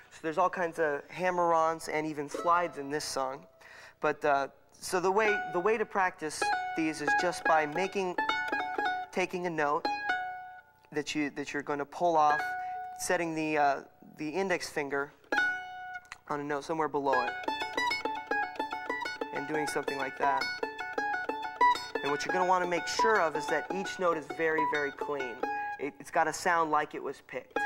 so there's all kinds of hammer-ons and even slides in this song. But so the way to practice these is just by taking a note that you're going to pull off, setting the index finger on a note somewhere below it, and doing something like that. And what you're going to want to make sure of is that each note is very, very clean. It's got to sound like it was picked.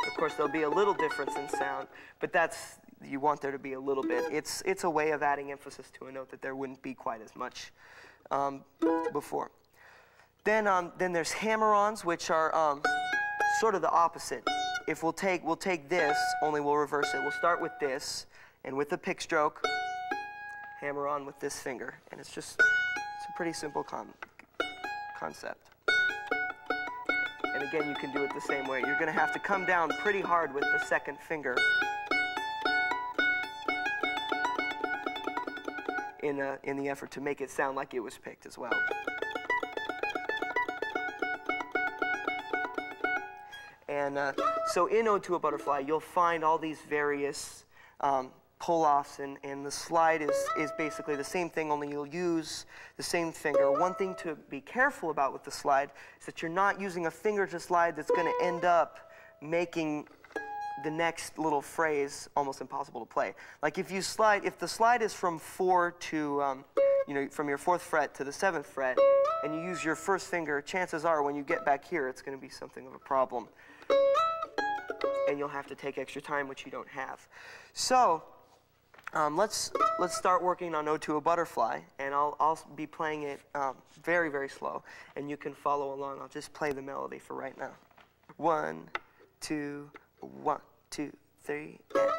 Of course, there'll be a little difference in sound, but you want there to be a little bit. It's a way of adding emphasis to a note that there wouldn't be quite as much before. Then there's hammer-ons, which are sort of the opposite. If we'll take this, only we'll reverse it. We'll start with this, and with the pick stroke, hammer on with this finger. And it's a pretty simple concept. And again, you can do it the same way. You're going to have to come down pretty hard with the second finger in the effort to make it sound like it was picked as well. And so in Ode to a Butterfly, you'll find all these various pull-offs, and the slide is basically the same thing, only you'll use the same finger. One thing to be careful about with the slide is that you're not using a finger to slide that's going to end up making the next little phrase almost impossible to play. Like if the slide is from 4 to, from your 4th fret to the 7th fret, and you use your first finger, chances are when you get back here, it's going to be something of a problem. And you'll have to take extra time, which you don't have. So let's start working on Ode to a Butterfly, and I'll be playing it very, very slow, and you can follow along. I'll just play the melody for right now. 1, 2, 1, 2, 3, and...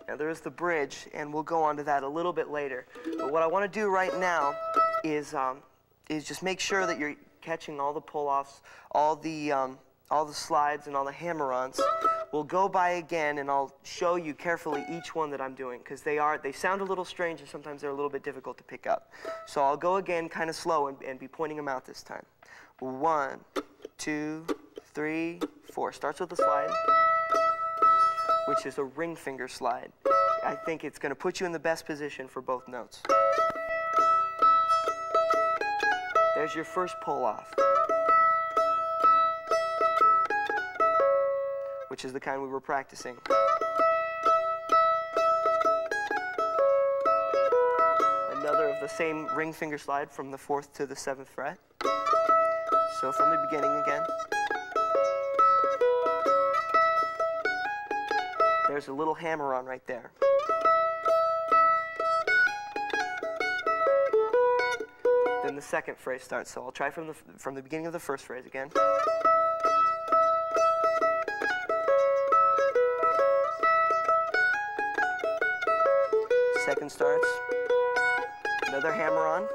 Now there's the bridge, and we'll go on to that a little bit later. But what I want to do right now is just make sure that you're catching all the pull-offs, all the slides, and all the hammer-ons. We'll go by again, and I'll show you carefully each one that I'm doing, because they sound a little strange, and sometimes they're a little bit difficult to pick up. So I'll go again kind of slow and be pointing them out this time. 1, 2, 3, 4. Starts with a slide, which is a ring finger slide. I think it's going to put you in the best position for both notes. There's your first pull off, which is the kind we were practicing. Another of the same ring finger slide from the 4th to the 7th fret. So from the beginning again. There's a little hammer on right there. Then the second phrase starts. So I'll try from the beginning of the first phrase again. Second starts. Another hammer on.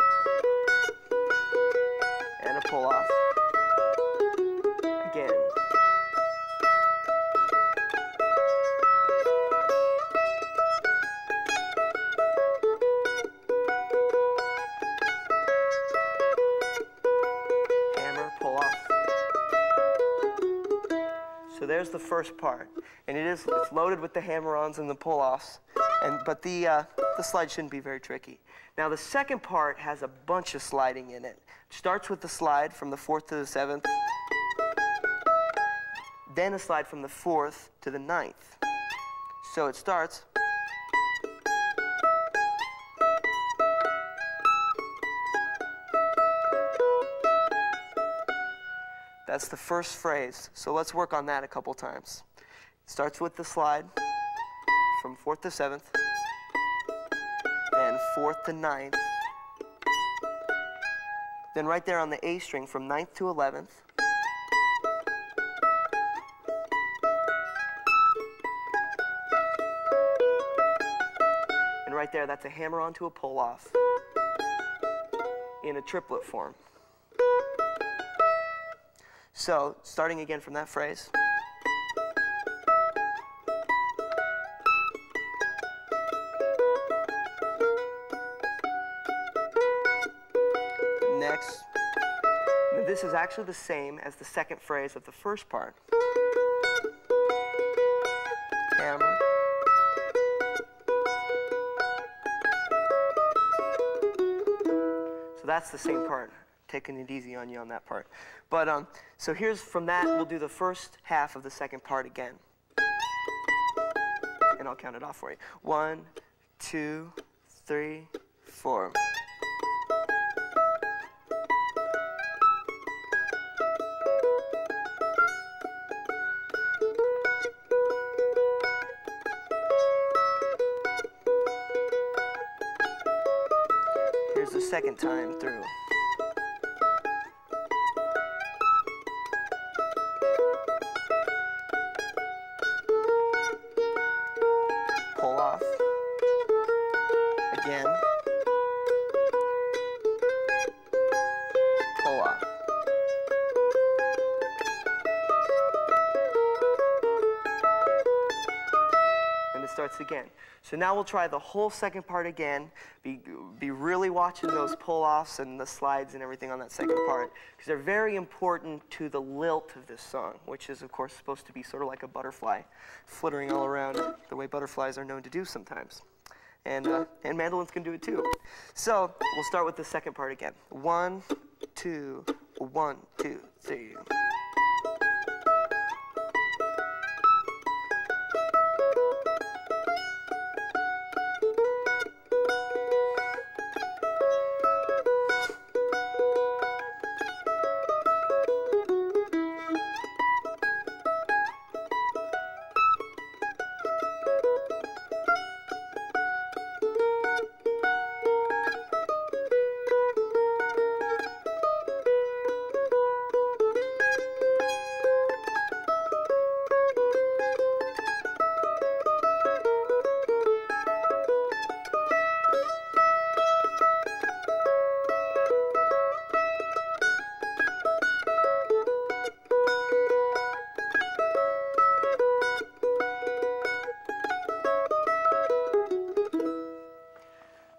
And a pull off. Again. So there's the first part, and it's loaded with the hammer-ons and the pull-offs, but the slide shouldn't be very tricky. Now the second part has a bunch of sliding in it. It starts with the slide from the 4th to the 7th, then a slide from the 4th to the 9th. So it starts. That's the first phrase, so let's work on that a couple times. It starts with the slide from 4th to 7th, then 4th to 9th, then right there on the A string from 9th to 11th, and right there that's a hammer onto a pull off in a triplet form. So, starting again from that phrase. Next. Now this is actually the same as the second phrase of the first part. Hammer. So that's the same part. Taking it easy on you on that part. But so here's from that, we'll do the first half of the second part again. And I'll count it off for you. 1, 2, 3, 4. Here's the second time through. Pull off. Again. Pull off. And it starts again. So now we'll try the whole second part again. Be really watching those pull-offs and the slides and everything on that second part, because they're very important to the lilt of this song, which is, of course, supposed to be sort of like a butterfly fluttering all around the way butterflies are known to do sometimes. And mandolins can do it too. So we'll start with the second part again. 1, 2, 1, 2, 3.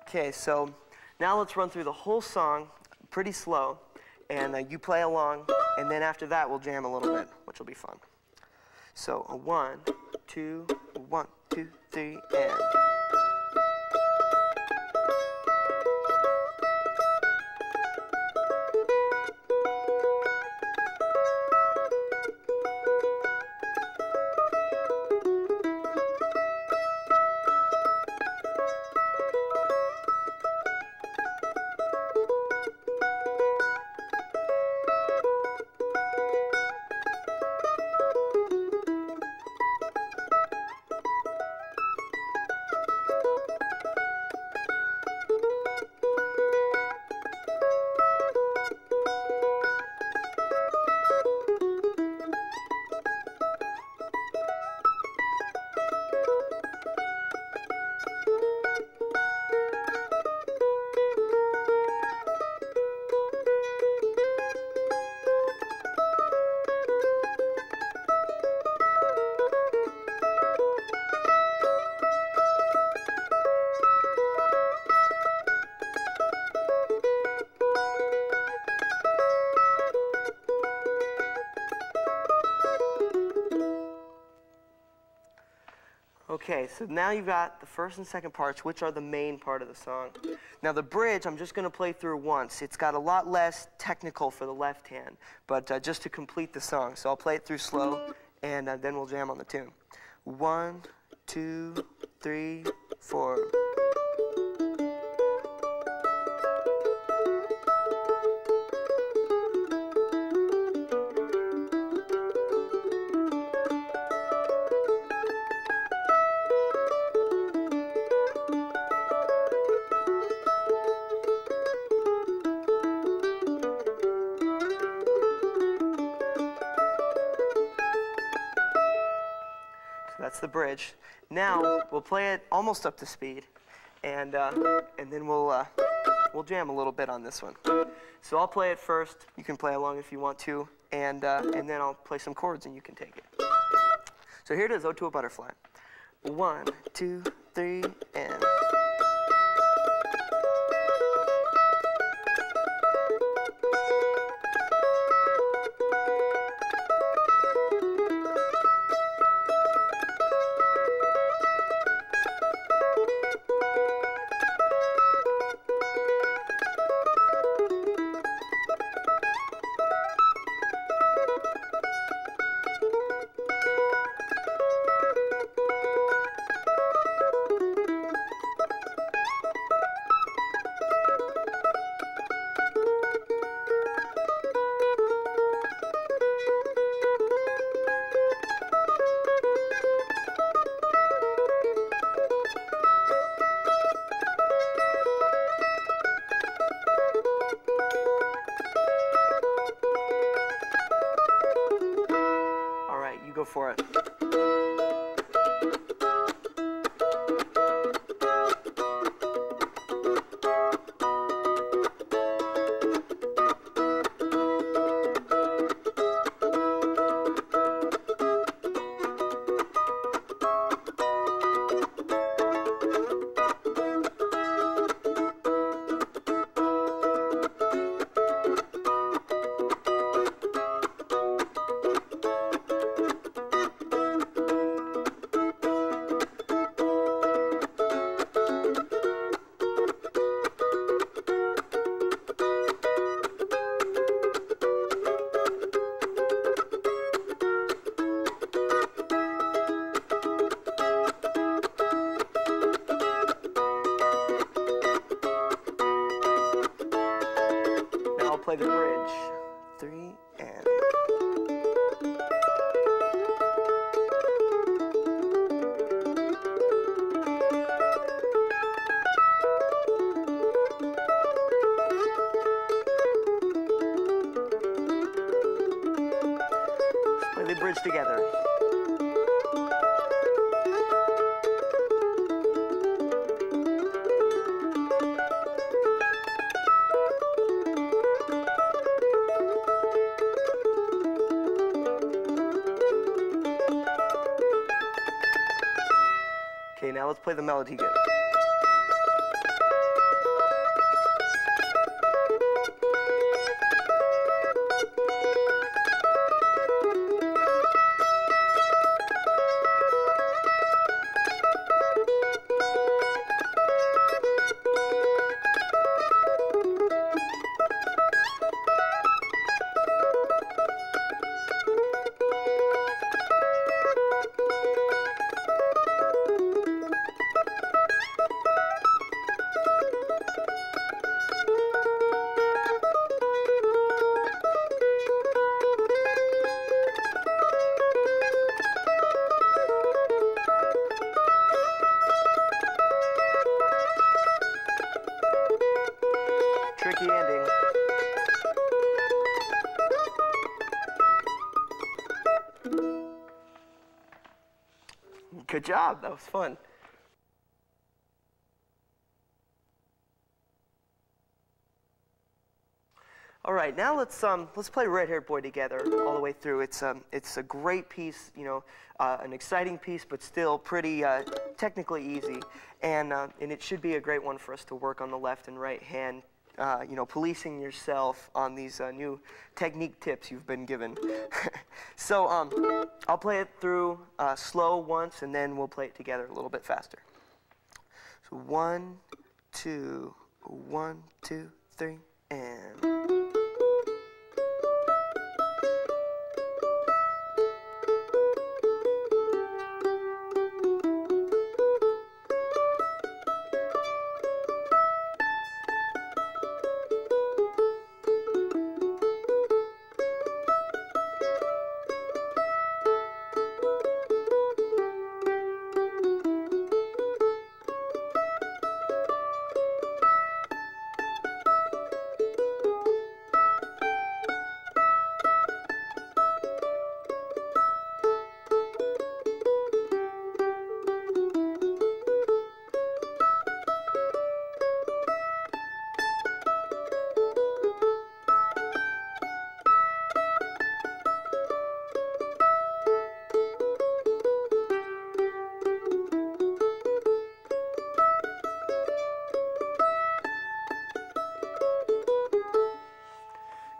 Okay, so now let's run through the whole song pretty slow, and you play along, and then after that we'll jam a little bit, which will be fun. So 1, 2, 1, 2, 3, and. Okay, so now you've got the first and second parts, which are the main part of the song. Now the bridge, I'm just going to play through once. It's got a lot less technical for the left hand, but just to complete the song. So I'll play it through slow, and then we'll jam on the tune. 1, 2, 3, 4. That's the bridge. Now we'll play it almost up to speed, and then we'll jam a little bit on this one. So I'll play it first. You can play along if you want to, and then I'll play some chords and you can take it. So here it is, Ode to a Butterfly. 1, 2, 3, and. Go for it. Play the bridge. 3 and. Let's play the bridge together. Okay, now let's play the melody again. Tricky ending. Good job, that was fun. All right, now let's play Red Haired Boy together all the way through. It's a great piece, you know, an exciting piece, but still pretty technically easy, and it should be a great one for us to work on the left and right hand you know, policing yourself on these new technique tips you've been given. So I'll play it through slow once, and then we'll play it together a little bit faster. So 1, 2, 1, 2, 3, and...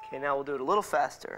Okay, now we'll do it a little faster.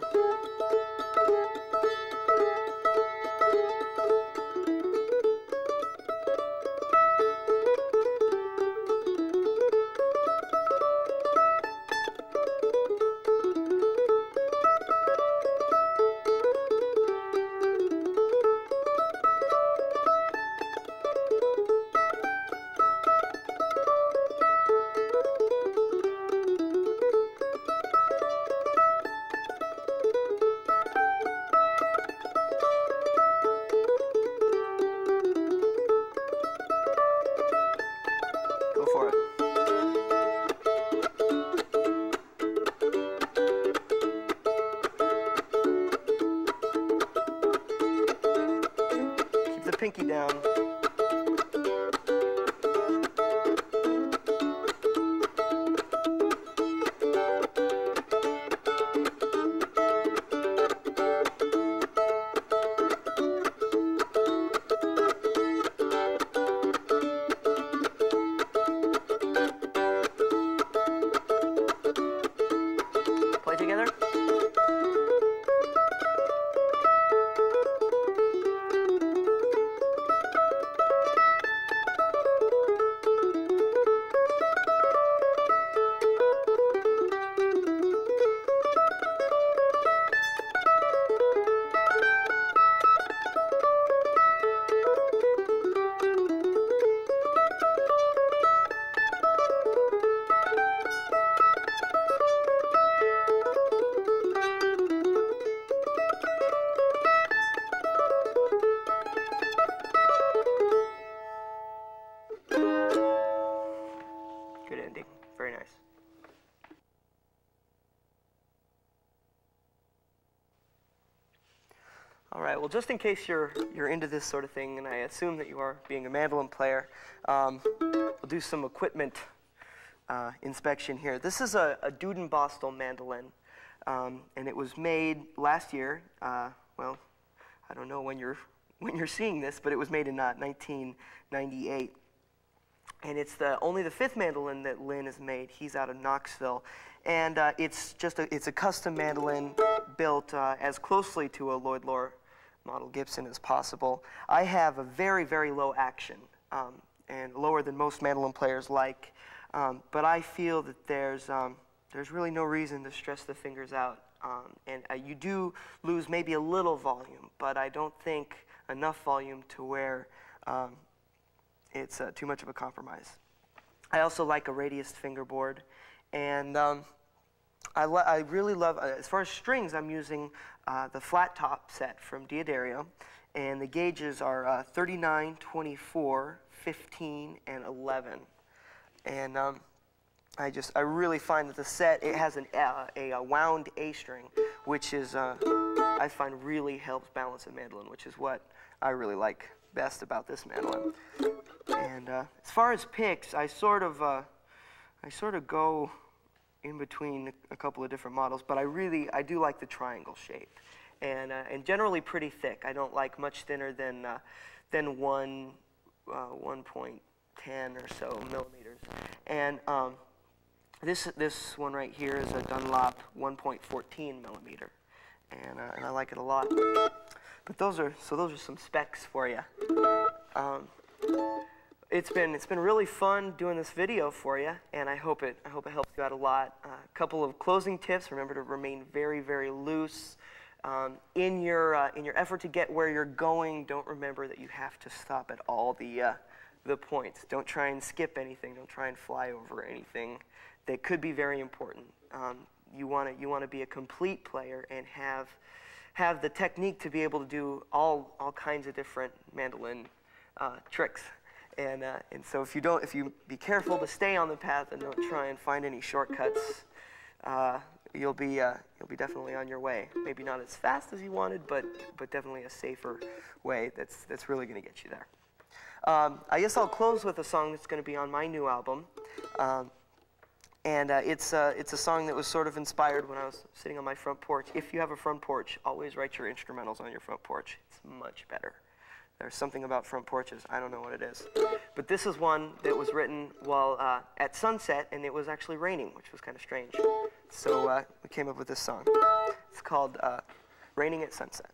Go for it. Keep the pinky down. Play together. Good ending. Very nice. All right, well, just in case you're into this sort of thing, and I assume that you are, being a mandolin player, we'll do some equipment inspection here. This is a Dudenbostel mandolin, and it was made last year. Well, I don't know when you're seeing this, but it was made in 1998. And it's only the 5th mandolin that Lynn has made. He's out of Knoxville. And it's a custom mandolin built as closely to a Lloyd Loar model Gibson as possible. I have a very, very low action, and lower than most mandolin players like. But I feel that there's really no reason to stress the fingers out. And you do lose maybe a little volume, but I don't think enough volume to where it's too much of a compromise. I also like a radiused fingerboard, and I really love, as far as strings, I'm using the flat top set from Diodario, and the gauges are 39, 24, 15, and 11. And I really find that the set, it has a wound A string, which is, I find really helps balance a mandolin, which is what I really like best about this mandolin. And as far as picks, I sort of go in between a couple of different models, but I do like the triangle shape, and generally pretty thick. I don't like much thinner than 1.10 or so millimeters. And This one right here is a Dunlop 1.14 millimeter, and I like it a lot. But those are some specs for you. It's been really fun doing this video for you, and I hope it helps you out a lot. A couple of closing tips: remember to remain very, very loose. In your effort to get where you're going, don't remember that you have to stop at all the points. Don't try and skip anything. Don't try and fly over anything that could be very important. You want to be a complete player and have the technique to be able to do all kinds of different mandolin tricks. And so if you be careful to stay on the path and don't try and find any shortcuts, you'll be definitely on your way. Maybe not as fast as you wanted, but definitely a safer way that's really going to get you there. I guess I'll close with a song that's going to be on my new album, and it's a song that was sort of inspired when I was sitting on my front porch. If you have a front porch, always write your instrumentals on your front porch. It's much better. There's something about front porches, I don't know what it is. But this is one that was written while at sunset, and it was actually raining, which was kind of strange. So we came up with this song. It's called Raining at Sunset.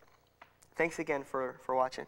Thanks again for watching.